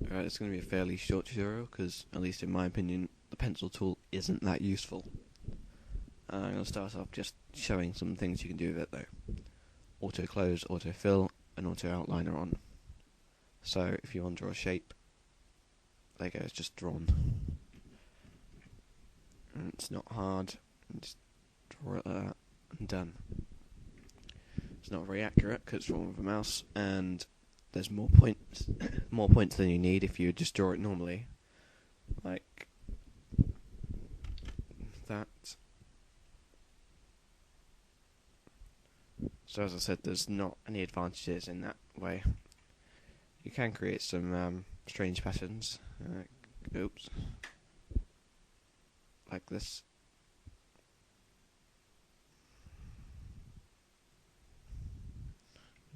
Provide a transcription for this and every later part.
It's going to be a fairly short tutorial because, at least in my opinion, the pencil tool isn't that useful. I'm going to start off just showing some things you can do with it though. Auto close, auto fill, and auto outline are on. So if you want to draw a shape, there you go, it's just drawn. And it's not hard, and just draw it like that, and done. It's not very accurate because it's drawn with a mouse, and there's more points, more points than you need if you just draw it normally, like that. So as I said, there's not any advantages in that way. You can create some strange patterns, oops, like this.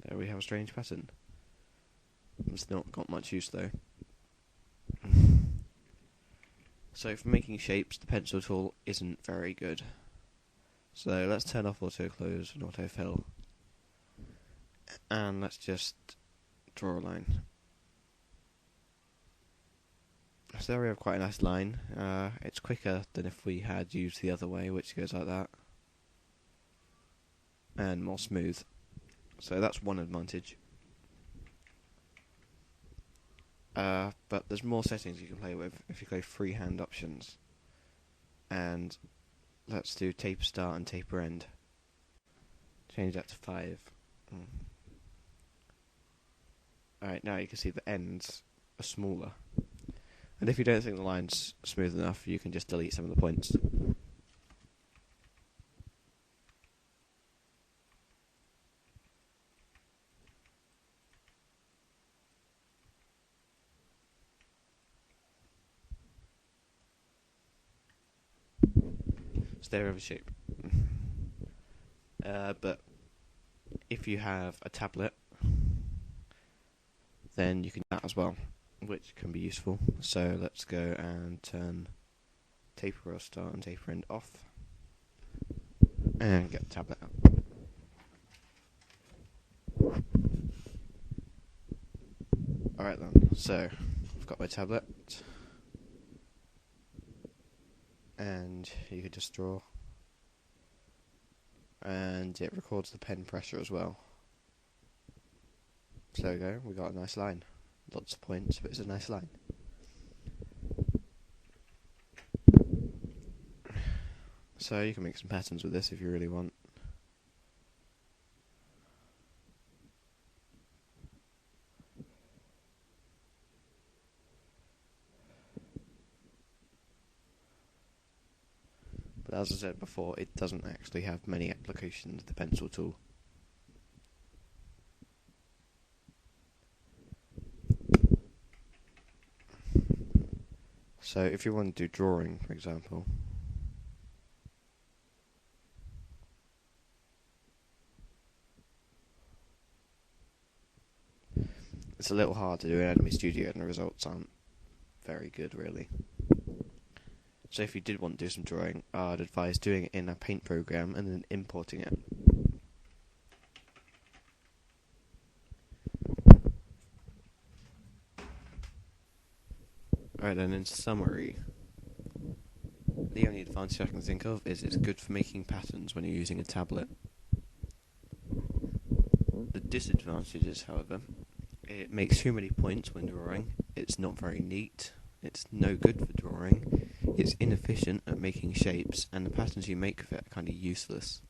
There we have a strange pattern. It's not got much use though. So for making shapes, the pencil tool isn't very good. So let's turn off auto close and auto fill, and let's just draw a line. So there we have quite a nice line. It's quicker than if we had used the other way, which goes like that, and more smooth. So that's one advantage. But there's more settings you can play with if you go freehand options. And let's do taper start and taper end. Change that to 5. Alright, now you can see the ends are smaller. And if you don't think the line's smooth enough, you can just delete some of the points. So there we have a shape. But if you have a tablet, then you can do that as well, which can be useful. So let's go and turn taper start and taper end off, and get the tablet out. Alright then, so I've got my tablet, and you could just draw, and it records the pen pressure as well. So there we go, we got a nice line. Lots of points, but it's a nice line. So you can make some patterns with this if you really want. But as I said before, it doesn't actually have many applications, the pencil tool. So if you want to do drawing, for example, it's a little hard to do in Adobe Studio and the results aren't very good really. So if you did want to do some drawing, I'd advise doing it in a paint program and then importing it. Alright then, in summary, the only advantage I can think of is it's good for making patterns when you're using a tablet. The disadvantages, however, it makes too many points when drawing, it's not very neat, it's no good for drawing, it's inefficient at making shapes, and the patterns you make of it are kind of useless.